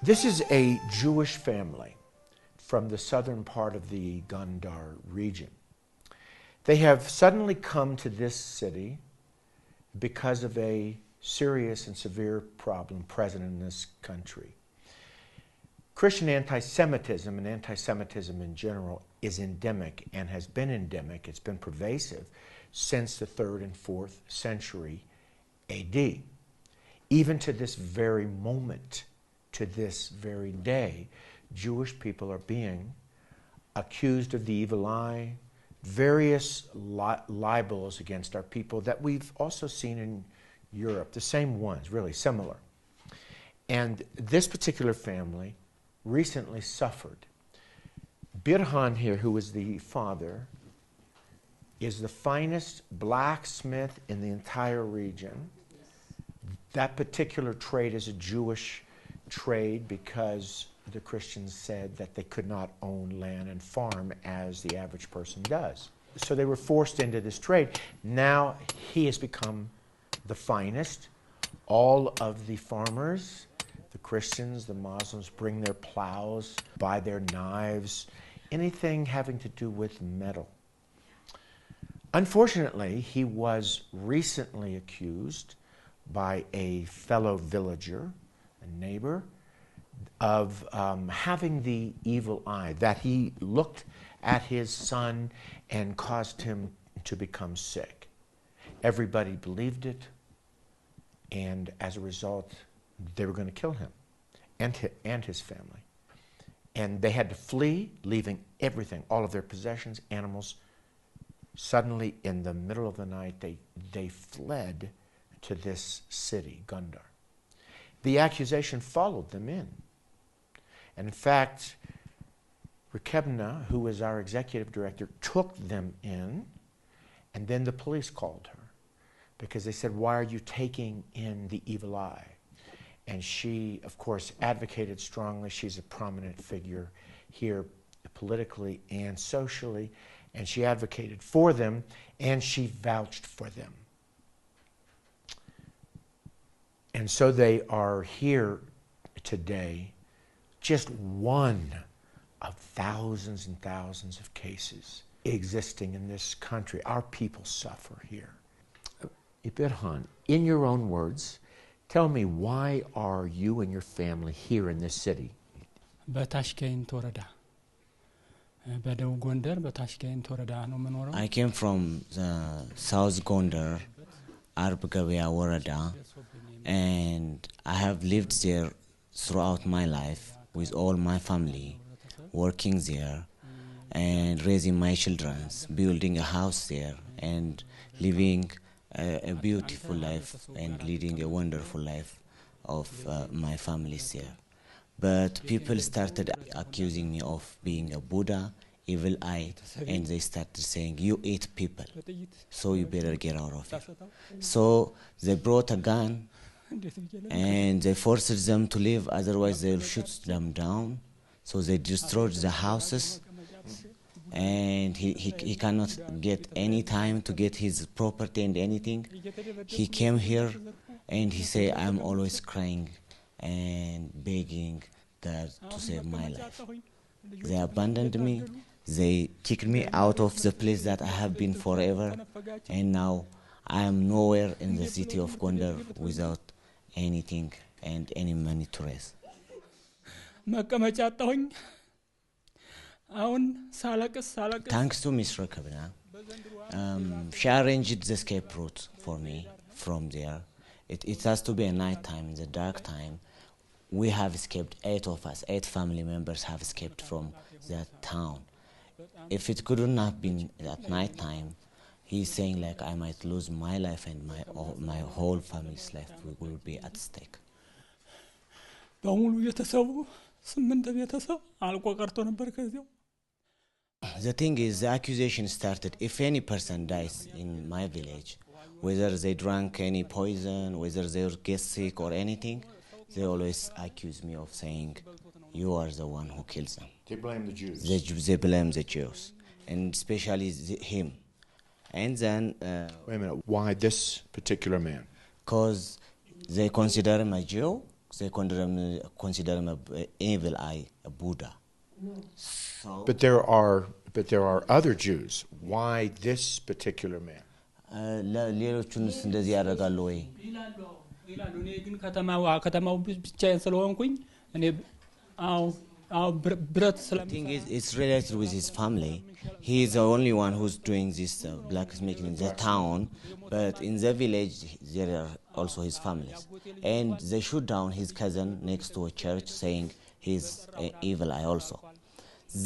This is a Jewish family from the southern part of the Gondar region. They have suddenly come to this city because of a serious and severe problem present in this country. Christian anti-Semitism and anti-Semitism in general is endemic and has been endemic. It's been pervasive since the 3rd and 4th century AD. Even to this very moment, to this very day, Jewish people are being accused of the evil eye, various libels against our people that we've also seen in Europe, the same ones, really similar. And this particular family recently suffered. Birhan here, who is the father, is the finest blacksmith in the entire region. That particular trade is a Jewish trade because the Christians said that they could not own land and farm as the average person does. So they were forced into this trade. Now he has become the finest. All of the farmers, the Christians, the Muslims, bring their plows, buy their knives, anything having to do with metal. Unfortunately, he was recently accused by a fellow villager, a neighbor, of having the evil eye, that he looked at his son and caused him to become sick. Everybody believed it, and as a result, they were going to kill him and his family. And they had to flee, leaving everything, all of their possessions, animals. Suddenly, in the middle of the night, they fled to this city, Gondar. The accusation followed them in. And in fact, Rekebna, who was our executive director, took them in, and then the police called her because they said, "Why are you taking in the evil eye?" And she, of course, advocated strongly. She's a prominent figure here politically and socially, and she advocated for them, and she vouched for them. And so they are here today, just one of thousands and thousands of cases existing in this country. Our people suffer here. Ibirhan, in your own words, tell me, why are you and your family here in this city? I came from the South Gondar, Arbgavia Warada, and I have lived there throughout my life with all my family, working there and raising my children, building a house there and living a beautiful life and leading a wonderful life of my families there. But people started accusing me of being a Buddha, evil eye, and they started saying, "You eat people, so you better get out of here." So they brought a gun and they forced them to leave, otherwise they'll shoot them down. So they destroyed the houses, and he cannot get any time to get his property and anything. He came here and he said, "I'm always crying and begging God to save my life." They abandoned me. They kicked me out of the place that I have been forever, and now I am nowhere in the city of Gondar without anything and any money to raise. Thanks to Miss Rekebna, she arranged the escape route for me from there. It has to be a night time, in the dark time. We have escaped, 8 of us, 8 family members have escaped from that town. If it couldn't have been at night time, he's saying like I might lose my life and my whole family's life will be at stake. The thing is, the accusation started, if any person dies in my village, whether they drank any poison, whether they get sick or anything, they always accuse me of saying, "You are the one who kills them." They blame the Jews. They blame the Jews, and especially him. And then... Wait a minute, why this particular man? Because they consider him a Jew, they consider him an evil eye, a Buddha. No. So, but there are other Jews. Why this particular man? ሌሎቹንስ እንደዚህ ያደርጋሉ ወይ? ይላሉ እኔ ግን ከተማው ብቻዬን ስለሆንኩኝ እኔ ብረት thing is it's related with his family. He is the only one who's doing this blacksmithing in the town, but in the village there are also his families, and they shoot down his cousin next to a church saying he's evil eye also.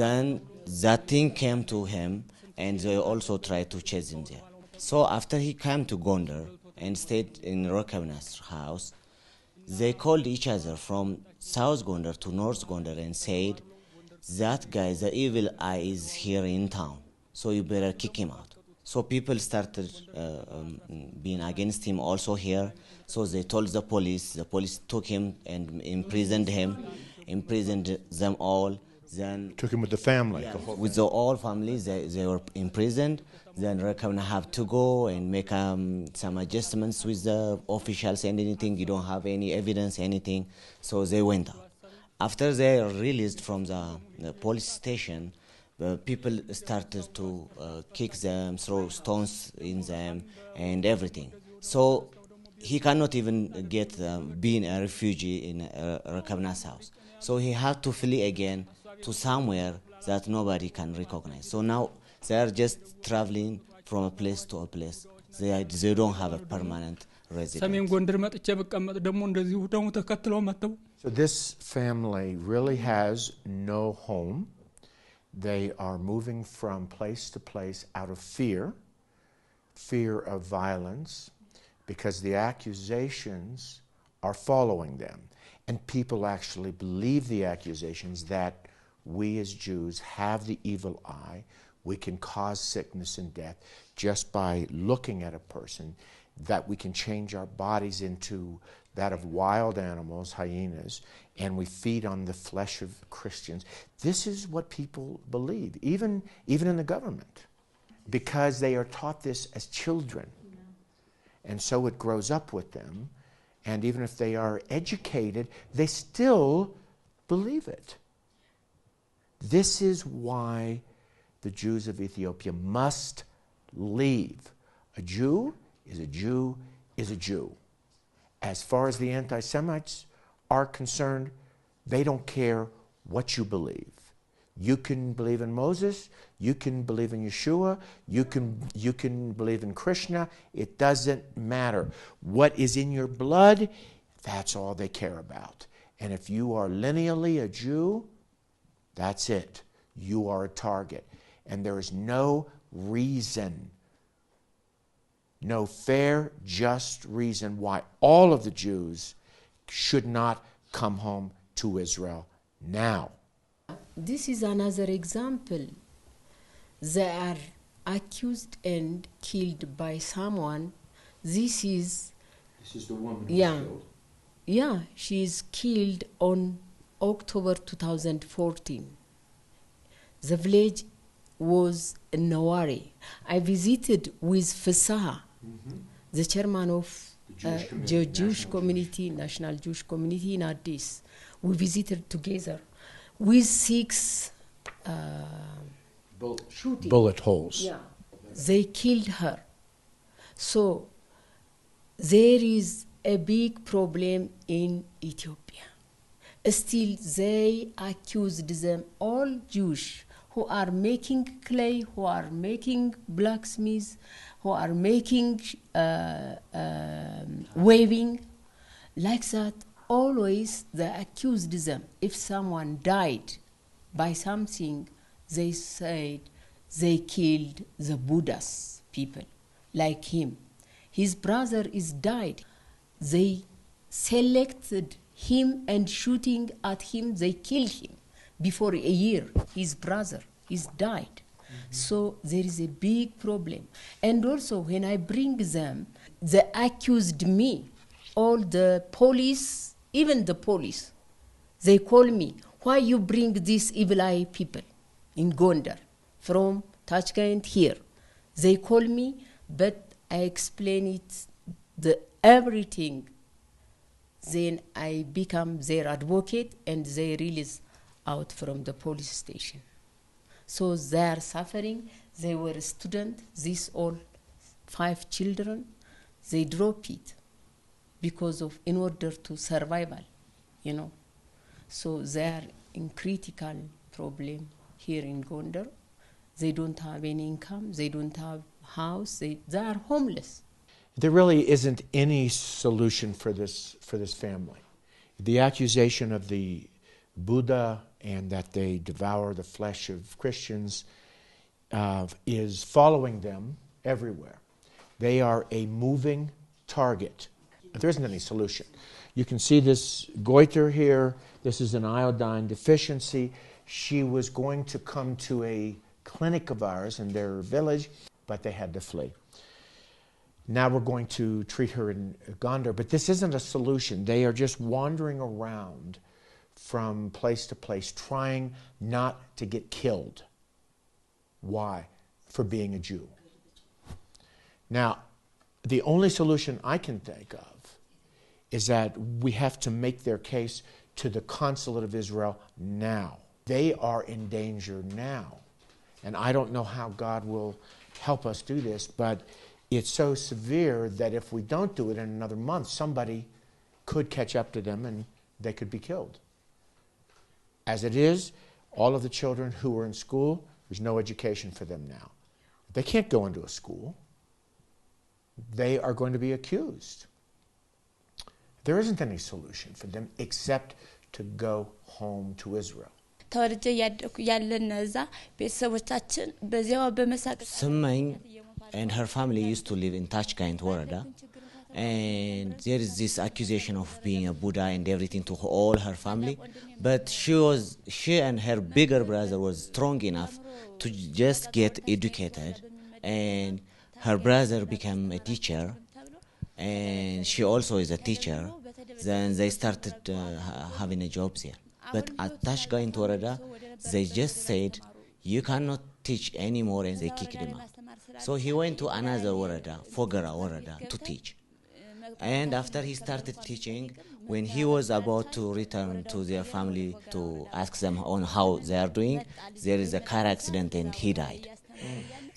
Then that thing came to him and they also tried to chase him there. So after he came to Gondar and stayed in Rakavna's house, they called each other from South Gondar to North Gondar and said, that guy, the evil eye, is here in town, so you better kick him out. So people started being against him also here, so they told the police took him and imprisoned them all. Then took him with the family. Yeah, with the all families, they were imprisoned. Then Rakavna have to go and make some adjustments with the officials and anything. You don't have any evidence, anything. So they went out. After they are released from the police station, people started to kick them, throw stones in them, and everything. So he cannot even get being a refugee in Rakavna's house. So he had to flee again to somewhere that nobody can recognize. So now they are just traveling from a place to a place. They don't have a permanent residence. So this family really has no home. They are moving from place to place out of fear of violence, because the accusations are following them. And people actually believe the accusations that we as Jews have the evil eye. We can cause sickness and death just by looking at a person, that we can change our bodies into that of wild animals, hyenas, and we feed on the flesh of Christians. This is what people believe, even in the government, because they are taught this as children. Yeah. And so it grows up with them, and even if they are educated, they still believe it. This is why the Jews of Ethiopia must leave. A Jew is a Jew is a Jew. As far as the anti-Semites are concerned, they don't care what you believe. You can believe in Moses, you can believe in Yeshua, you can believe in Krishna. It doesn't matter. What is in your blood, that's all they care about. And if you are lineally a Jew, that's it. You are a target. And there is no reason, no fair, just reason why all of the Jews should not come home to Israel now. This is another example. They are accused and killed by someone. This is the woman who was killed? Yeah, she is killed on October 2014. The village was Nawari. I visited with Fasaha, the chairman of the Jewish community, National Jewish Community in Addis. We visited together with 6 bullet holes. Yeah, they killed her. So there is a big problem in Ethiopia. Still, they accused them, all Jewish, who are making clay, who are making blacksmiths, who are making weaving, like that. Always they accused them. If someone died by something, they said they killed the Buddha's people, like him. His brother is died. They selected him and shooting at him, they killed him. Before a year, his brother is died. So there is a big problem. And also when I bring them, they accused me, all the police, even the police, they call me, why you bring these evil eye people in Gondar from Tashkent here? They call me, but I explain it, everything Then I become their advocate and they release out from the police station. So they are suffering. They were students, these all 5 children, they drop it because of, in order to survival, you know. So they are in critical problem here in Gondar. They don't have any income, they don't have house, they are homeless. There really isn't any solution for this family. The accusation of the Buddha and that they devour the flesh of Christians is following them everywhere. They are a moving target. There isn't any solution. You can see this goiter here. This is an iodine deficiency. She was going to come to a clinic of ours in their village, but they had to flee. Now we're going to treat her in Gondar, but this isn't a solution. They are just wandering around from place to place, trying not to get killed. Why? For being a Jew. Now, the only solution I can think of is that we have to make their case to the consulate of Israel now. They are in danger now. And I don't know how God will help us do this, but it's so severe that if we don't do it in another month, somebody could catch up to them and they could be killed. As it is, all of the children who were in school, there's no education for them now. They can't go into a school. They are going to be accused. There isn't any solution for them except to go home to Israel. Sumay and her family used to live in Tashkent, Warada, and there is this accusation of being a Buddha and everything to all her family, but she and her bigger brother was strong enough to just get educated, and her brother became a teacher, and she also is a teacher. Then they started having a job there. But at Tashkent, Warada, they just said, you cannot teach anymore, and they kicked him out. So he went to another Warada, Fogara Warada, to teach. And after he started teaching, when he was about to return to their family to ask them on how they are doing, there is a car accident and he died.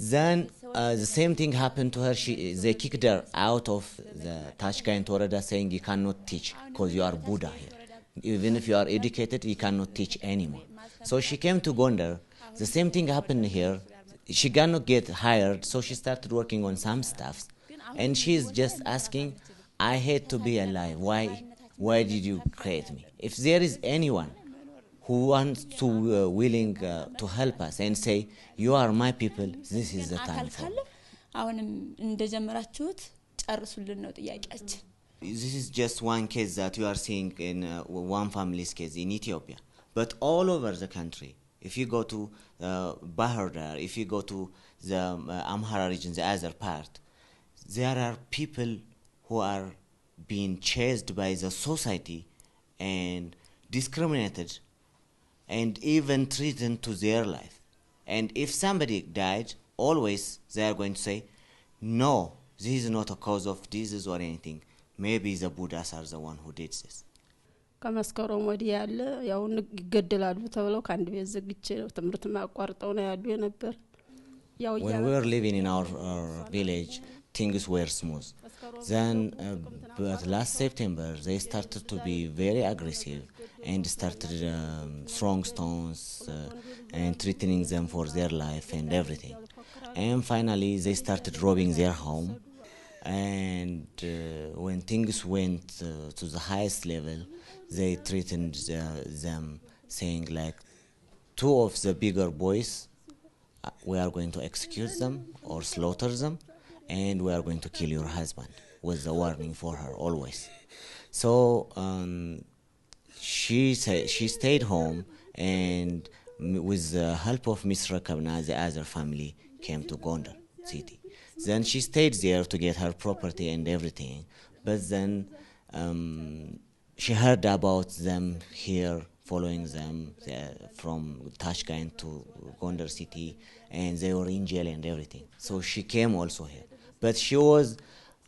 Then the same thing happened to her. They kicked her out of the Tashkent Warada, saying you cannot teach because you are Buddha here. Even if you are educated, you cannot teach anymore. So she came to Gondar. The same thing happened here. She cannot get hired, so she started working on some stuffs. And she's just asking, I hate to be alive. Why did you create me? If there is anyone who wants to willing to help us and say, you are my people, this is the time for it. This is just one case that we are seeing in one family's case in Ethiopia. But all over the country, if you go to Bahardar, if you go to the Amhara region, the other part, there are people who are being chased by the society and discriminated and even threatened to their life. And if somebody died, always they are going to say, no, this is not a cause of disease or anything. Maybe the Buddhas are the one who did this. ከመስከረም ወዲህ ያለ ያው ይገደላሉ ተብለው ካንድ ቤት ዘግቼ ትምርት ማቋርጠው ነው ያሉ የነበር ያው when we were living in our village, things were smooth. Then but last September they started to be very aggressive and started throwing stones and threatening them for their life and everything. And finally they started robbing their home. And when things went to the highest level, they threatened them, saying like, 2 of the bigger boys, we are going to execute them or slaughter them, and we are going to kill your husband, was the warning for her always. So she stayed home, and with the help of Miss Rakabna, the other family came to Gondar city. Then she stayed there to get her property and everything. But then she heard about them here, following them from Tashkent to Gondar city, and they were in jail and everything. So she came also here. But she was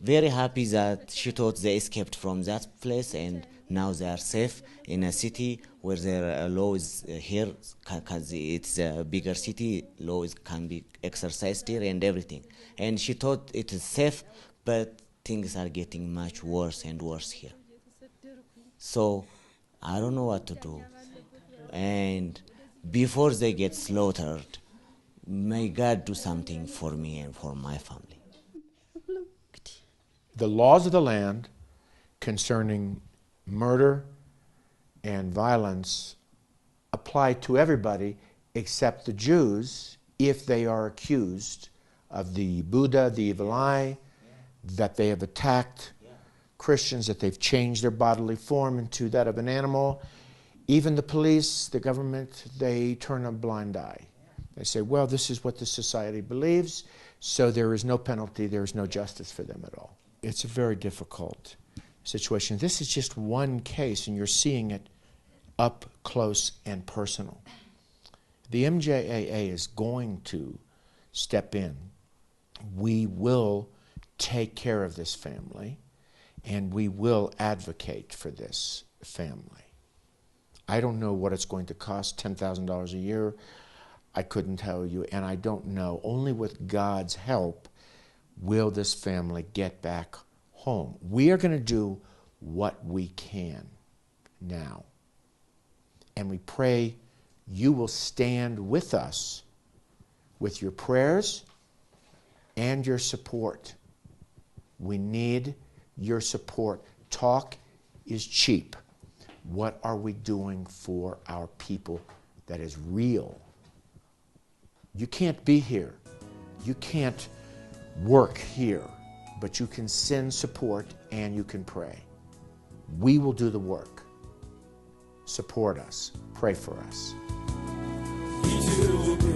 very happy that she thought they escaped from that place and now they are safe in a city where their law is here, because it's a bigger city, laws can be exercised here and everything. And she thought it is safe, but things are getting much worse and worse here. So I don't know what to do. And before they get slaughtered, may God do something for me and for my family. The laws of the land concerning murder and violence apply to everybody except the Jews if they are accused of the Buddha, the evil eye, that they have attacked Christians, that they've changed their bodily form into that of an animal. Even the police, the government, they turn a blind eye. They say, well, this is what the society believes, so there is no penalty, there is no justice for them at all. It's a very difficult situation. This is just one case, and you're seeing it up close and personal. The MJAA is going to step in. We will take care of this family, and we will advocate for this family. I don't know what it's going to cost, $10,000 a year. I couldn't tell you, and I don't know. Only with God's help will this family get back home. We are going to do what we can now. And we pray you will stand with us with your prayers and your support. We need your support. Talk is cheap. What are we doing for our people that is real? You can't be here. You can't work here, but you can send support and you can pray. We will do the work. Support us. Pray for us. Ethiopia,